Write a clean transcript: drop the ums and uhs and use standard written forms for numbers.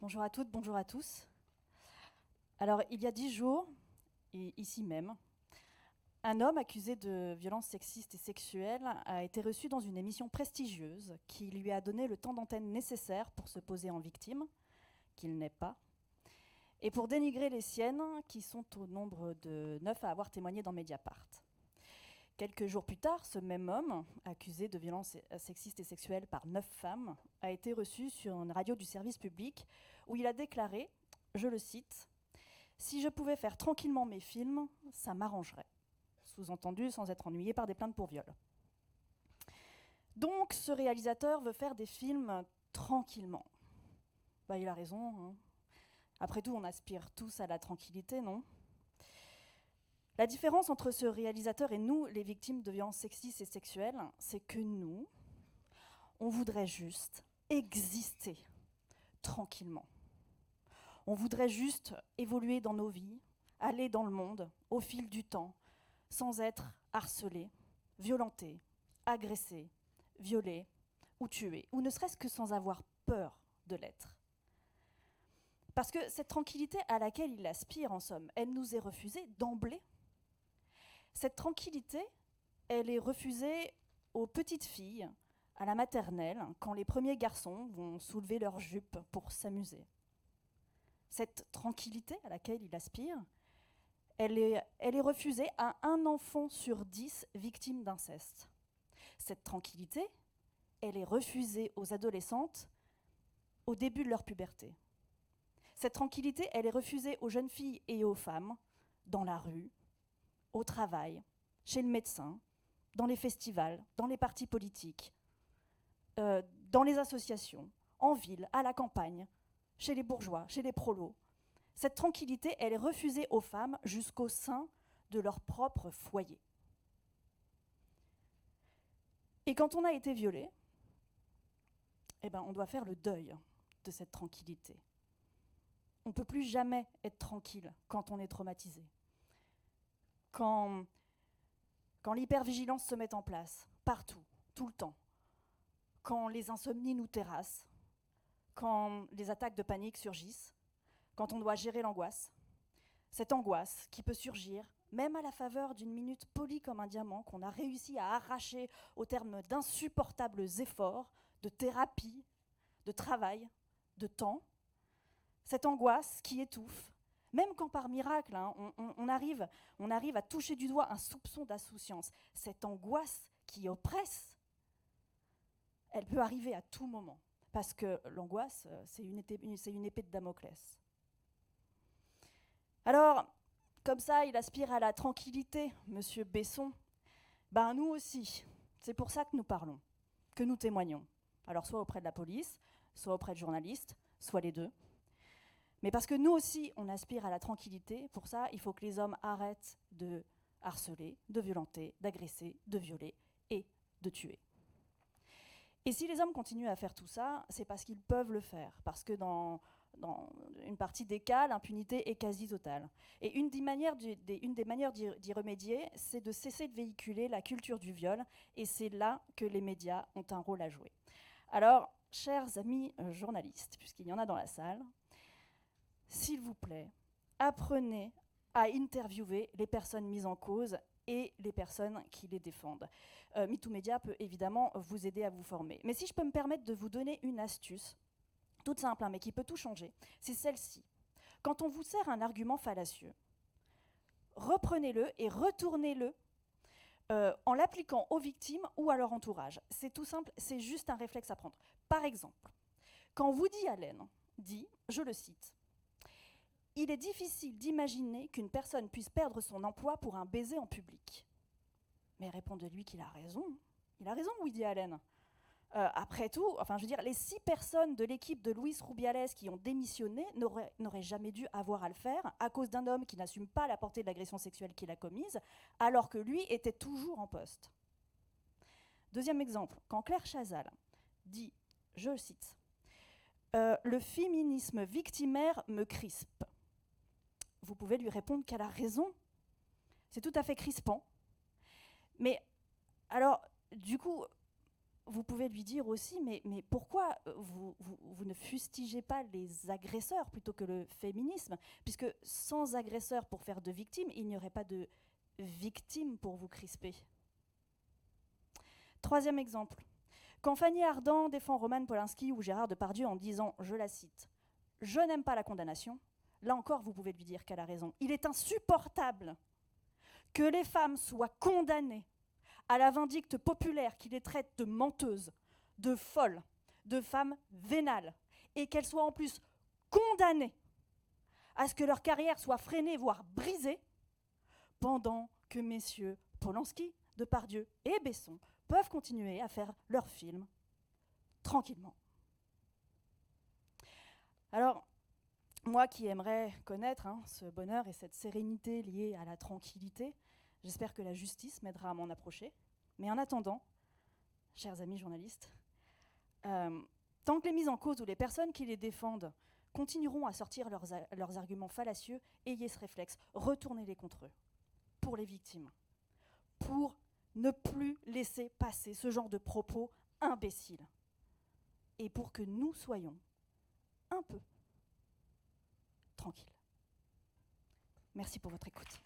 Bonjour à toutes, bonjour à tous. Alors, il y a 10 jours, et ici même, un homme accusé de violences sexistes et sexuelles a été reçu dans une émission prestigieuse qui lui a donné le temps d'antenne nécessaire pour se poser en victime, qu'il n'est pas, et pour dénigrer les siennes, qui sont au nombre de 9 à avoir témoigné dans Mediapart. Quelques jours plus tard, ce même homme, accusé de violences sexistes et sexuelles par 9 femmes, a été reçu sur une radio du service public où il a déclaré, je le cite, « Si je pouvais faire tranquillement mes films, ça m'arrangerait », sous-entendu sans être ennuyé par des plaintes pour viol. Donc ce réalisateur veut faire des films tranquillement. Il a raison, hein. Après tout, on aspire tous à la tranquillité, non ? La différence entre ce réalisateur et nous, les victimes de violences sexistes et sexuelles, c'est que nous, on voudrait juste exister tranquillement. On voudrait juste évoluer dans nos vies, aller dans le monde au fil du temps, sans être harcelé, violenté, agressé, violé ou tué, ou ne serait-ce que sans avoir peur de l'être. Parce que cette tranquillité à laquelle il aspire, en somme, elle nous est refusée d'emblée. Cette tranquillité, elle est refusée aux petites filles, à la maternelle, quand les premiers garçons vont soulever leurs jupes pour s'amuser. Cette tranquillité à laquelle il aspire, elle est refusée à 1 enfant sur 10 victime d'inceste. Cette tranquillité, elle est refusée aux adolescentes au début de leur puberté. Cette tranquillité, elle est refusée aux jeunes filles et aux femmes, dans la rue, au travail, chez le médecin, dans les festivals, dans les partis politiques, dans les associations, en ville, à la campagne, chez les bourgeois, chez les prolos. Cette tranquillité, elle est refusée aux femmes jusqu'au sein de leur propre foyer. Et quand on a été violé, on doit faire le deuil de cette tranquillité. On ne peut plus jamais être tranquille quand on est traumatisé. Quand l'hypervigilance se met en place, partout, tout le temps, quand les insomnies nous terrassent, quand les attaques de panique surgissent, quand on doit gérer l'angoisse, cette angoisse qui peut surgir même à la faveur d'une minute polie comme un diamant qu'on a réussi à arracher au terme d'insupportables efforts, de thérapie, de travail, de temps, cette angoisse qui étouffe, même quand par miracle on arrive à toucher du doigt un soupçon d'insouciance, cette angoisse qui oppresse, elle peut arriver à tout moment, parce que l'angoisse, c'est une épée de Damoclès. Alors, comme ça, il aspire à la tranquillité, monsieur Besson. Nous aussi, c'est pour ça que nous parlons, que nous témoignons. Alors, soit auprès de la police, soit auprès de journalistes, soit les deux. Mais parce que nous aussi, on aspire à la tranquillité, pour ça, il faut que les hommes arrêtent de harceler, de violenter, d'agresser, de violer et de tuer. Et si les hommes continuent à faire tout ça, c'est parce qu'ils peuvent le faire, parce que dans une partie des cas, l'impunité est quasi totale. Et une des manières d'y remédier, c'est de cesser de véhiculer la culture du viol, et c'est là que les médias ont un rôle à jouer. Alors, chers amis journalistes, puisqu'il y en a dans la salle, s'il vous plaît, apprenez à interviewer les personnes mises en cause et les personnes qui les défendent. MeToo Média peut évidemment vous aider à vous former. Mais si je peux me permettre de vous donner une astuce, toute simple, mais qui peut tout changer, c'est celle-ci. Quand on vous sert un argument fallacieux, reprenez-le et retournez-le en l'appliquant aux victimes ou à leur entourage. C'est tout simple, c'est juste un réflexe à prendre. Par exemple, quand Woody Allen dit, je le cite, « Il est difficile d'imaginer qu'une personne puisse perdre son emploi pour un baiser en public. » Mais répondez-lui qu'il a raison. Il a raison, Woody Allen. Après tout, les 6 personnes de l'équipe de Luis Rubiales qui ont démissionné n'auraient jamais dû avoir à le faire à cause d'un homme qui n'assume pas la portée de l'agression sexuelle qu'il a commise, alors que lui était toujours en poste. Deuxième exemple, quand Claire Chazal dit, je le cite, « Le féminisme victimaire me crispe », vous pouvez lui répondre qu'elle a raison. C'est tout à fait crispant. Mais alors, du coup, vous pouvez lui dire aussi, mais pourquoi vous ne fustigez pas les agresseurs plutôt que le féminisme? Puisque sans agresseurs pour faire de victimes, il n'y aurait pas de victimes pour vous crisper. Troisième exemple. Quand Fanny Ardant défend Roman Polanski ou Gérard Depardieu en disant, je la cite, « Je n'aime pas la condamnation », là encore, vous pouvez lui dire qu'elle a raison. Il est insupportable que les femmes soient condamnées à la vindicte populaire qui les traite de menteuses, de folles, de femmes vénales, et qu'elles soient en plus condamnées à ce que leur carrière soit freinée, voire brisée, pendant que messieurs Polanski, Depardieu et Besson peuvent continuer à faire leurs films tranquillement. Alors, moi qui aimerais connaître ce bonheur et cette sérénité liée à la tranquillité, j'espère que la justice m'aidera à m'en approcher. Mais en attendant, chers amis journalistes, tant que les mises en cause ou les personnes qui les défendent continueront à sortir leurs arguments fallacieux, ayez ce réflexe, retournez-les contre eux, pour les victimes, pour ne plus laisser passer ce genre de propos imbéciles, et pour que nous soyons un peu tranquilles. Merci pour votre écoute.